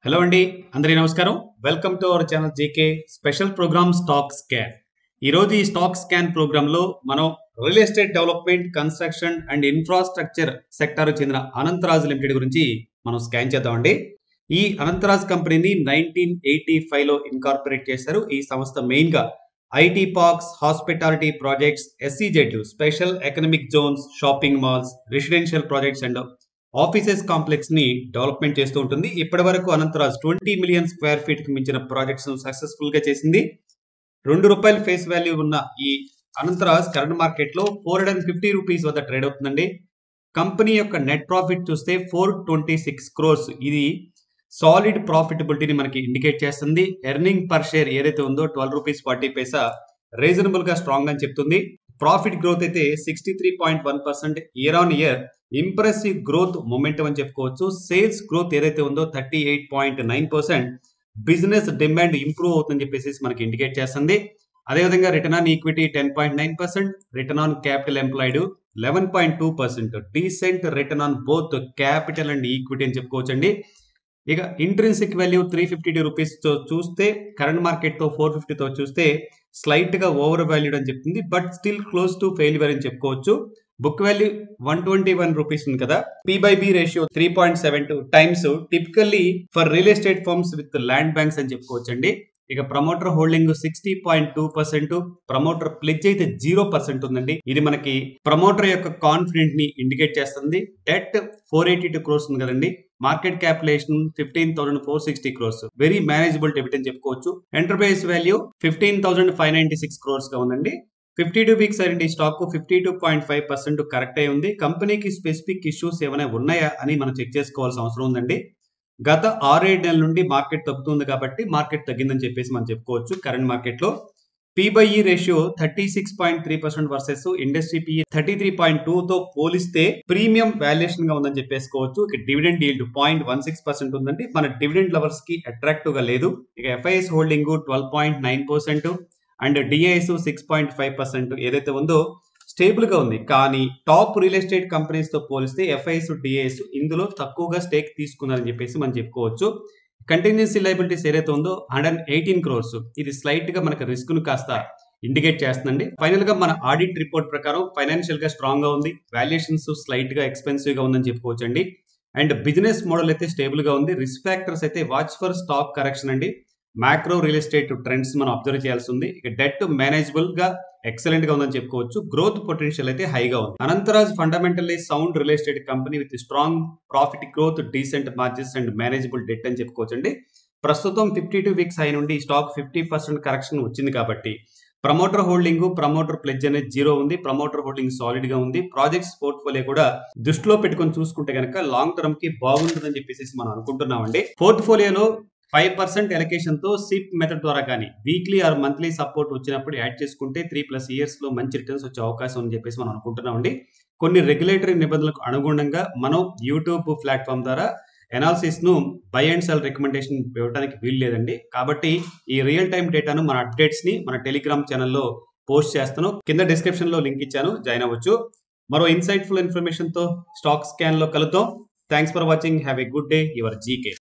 Hello అండి, అందరికీ నమస్కారం. Welcome to our channel GK special program stock scan. ఈరోజు ఈ స్టాక్ స్కాన్ ప్రోగ్రాంలో మనం real estate development, construction and infrastructure sector చెందిన అనంతరాజ్ లిమిటెడ్ గురించి మనం స్కాన్ చేద్దామండి. ఈ అనంతరాజ్ కంపెనీని 1985లో ఇన్కార్పొరేట్ చేశారు. ఈ సంస్థ మెయిన్ గా IT parks, hospitality projects, SEZ special economic zones, shopping malls, residential projects and offices complex ని డెవలప్మెంట్ చేస్తూ ఉంటుంది. ఇప్పటి వరకు అనంతరాజ్ 20 మిలియన్ స్క్వేర్ ఫీట్ కి మించిన ప్రాజెక్ట్స్ సక్సెస్ఫుల్ గా చేసింది. ₹2 ఫేస్ వాల్యూ ఉన్న ఈ అనంతరాజ్ కరెంట్ మార్కెట్ లో 450 రూపీస్ వద్ద ట్రేడ్ అవుతుందండి. కంపెనీ యొక్క నెట్ ప్రాఫిట్ చూస్తే 426 క్రోర్స్. ఇది సాలిడ్ ప్రాఫిటబిలిటీని మనకి ఇండికేట్ చేస్తుంది. ఎర్నింగ్ పర్ షేర్ ఏదైతే ఉందో ₹12.40 రీజనబుల్ గా స్ట్రాంగ్ అని చెప్తుంది. ప్రాఫిట్ గ్రోత్ అయితే 63.1% year on year impressive growth momentum అని చెప్పుకోవచ్చు. సేల్స్ గ్రోత్ ఏదైతే ఉందో 38.9%. బిజినెస్ డిమాండ్ ఇంప్రూవ్ అవుతుందని చెప్పేసి మనకి ఇండికేట్ చేస్తుంది. అదేవిధంగా return on equity 10.9%, return on capital employed 11.2%. Decent return on both capital and equity అని చెప్పుకోవచ్చండి. ఇక ఇంట్రిన్సిక్ వాల్యూ 352 రూపీస్ తో చూస్తే, కరెంట్ మార్కెట్ తో 450 తో చూస్తే స్లైట్ గా ఓవర్ వాల్యూడ్ అని చెప్తుంది. But still close to failure అని చెప్పుకోవచ్చు. బుక్ వాల్యూ 121 రూపీస్ ఉంది కదా. P/B ratio 3.72 times typically for real estate firms with land banks అని చెప్పుకోవచ్చండి. ఇక ప్రమోటర్ హోల్డింగ్ 60.2%, ప్రమోటర్ ప్లెడ్జ్ అయితే 0% ఉందండి. ఇది మనకి ప్రమోటర్ యొక్క కాన్ఫిడెంట్ ని ఇండికేట్ చేస్తుంది. డెట్ 482 క్రోర్స్ ఉంది కదండి. Market capitalisation 15,460 crores. Very manageable debit అని చెప్పుకోవచ్చు. ఎంటర్ప్రైజ్ వాల్యూ 15,596 క్రోర్స్ గా ఉందండి. 52 వీక్స్ అయింది. స్టాక్ 52.5% కరెక్ట్ అయి ఉంది. కంపెనీకి స్పెసిఫిక్ ఇష్యూస్ ఏమైనా ఉన్నాయా అని మనం చెక్ చేసుకోవాల్సిన అవసరం ఉందండి. గత 6-7 నెలల నుండి మార్కెట్ తగ్గుతుంది కాబట్టి మార్కెట్ తగ్గిందని చెప్పేసి మనం చెప్పుకోవచ్చు. కరెంట్ మార్కెట్ లో P/E ratio 36.3% versus industry PE 33.2 తో పోలిస్తే ప్రీమియం వాల్యుయేషన్ గా ఉందని చెప్పేసుకోవచ్చు. ఇక డివిడెండ్ ఈల్డ్ 0.16% ఉందండి. మన డివిడెండ్ లవర్స్ కి అట్రాక్టివ్ గా లేదు. ఇక FIS హోల్డింగ్ 12.9% అండ్ డిఐఎస్ 6.5% ఏదైతే ఉందో స్టేబుల్ గా ఉంది. కానీ టాప్ రియల్ ఎస్టేట్ కంపెనీస్ తో పోలిస్తే FIS, డిఐఎస్ ఇందులో తక్కువగా స్టేక్ తీసుకున్నారని చెప్పేసి మనం చెప్పుకోవచ్చు. కంటిన్యూసీ లయబిలిటీస్ ఏదైతే ఉందో 118 క్రోర్స్. ఇది స్లైట్ గా మనకి రిస్క్ ను కాస్త ఇండికేట్ చేస్తుందండి. ఫైనల్ గా మన ఆడిట్ రిపోర్ట్ ప్రకారం ఫైనాన్షియల్ గా స్ట్రాంగ్ గా ఉంది. వాల్యుయేషన్స్ స్లైట్ గా ఎక్స్పెన్సివ్ గా ఉందని చెప్పుకోవచ్చు అండి. అండ్ బిజినెస్ మోడల్ అయితే స్టేబుల్ గా ఉంది. రిస్క్ ఫ్యాక్టర్స్ అయితే వాచ్ ఫర్ స్టాక్ కరెక్షన్ అండి. మ్యాక్రో రియల్ ఎస్టేట్ ట్రెండ్స్ మనం అబ్జర్వ్ చేయాల్సి ఉంది. ఇక డెట్ మేనేజబుల్ గా ఎక్సలెంట్ గా ఉందని చెప్పుకోవచ్చు. గ్రోత్ పొటెన్షియల్ అయితే హైగా ఉంది. Anantharaj fundamentally sound real estate company with strong profit growth, decent margins and manageable debt అని చెప్పుకోవచ్చు అండి. ప్రస్తుతం 52 వీక్స్ హై నుండి స్టాక్ 50% కరెక్షన్ వచ్చింది కాబట్టి ప్రమోటర్ హోల్డింగ్, ప్రమోటర్ ప్లెడ్జ్ అనేది 0 ఉంది. ప్రమోటర్ హోల్డింగ్ సాలిడ్ గా ఉంది. ప్రాజెక్ట్స్ పోర్ట్ఫోలియో కూడా దృష్టిలో పెట్టుకొని చూసుకుంటే కనుక లాంగ్ టర్మ్ కి బాగుంటుందని చెప్పేసి మనం అనుకుంటున్నామండి. పోర్ట్ఫోలియోలో 5% ఎలకేషన్ తో సిప్ మెథడ్ ద్వారా కానీ వీక్లీ ఆర్ మంత్లీ సపోర్ట్ వచ్చినప్పుడు యాడ్ చేసుకుంటే 3+ ఇయర్స్ లో మంచి రిటర్న్స్ వచ్చే అవకాశం అని చెప్పేసి మనం అనుకుంటున్నామండి. కొన్ని రెగ్యులేటరీ నిబంధనలకు అనుగుణంగా మనం యూట్యూబ్ ప్లాట్ఫామ్ ద్వారా అనాలిసిస్ ను బై అండ్ సెల్ రికమెండేషన్ ఇవ్వడానికి వీలు లేదండి. కాబట్టి ఈ రియల్ టైం డేటాను మన అప్డేట్స్ ని మన టెలిగ్రామ్ ఛానల్లో పోస్ట్ చేస్తాను. కింద డిస్క్రిప్షన్ లో లింక్ ఇచ్చాను, జాయిన్ అవ్వచ్చు. మరో ఇన్సైట్ఫుల్ ఇన్ఫర్మేషన్ తో స్టాక్ స్కాన్ లో కలుద్దాం. Thanks for watching. Have a good day. Your GK.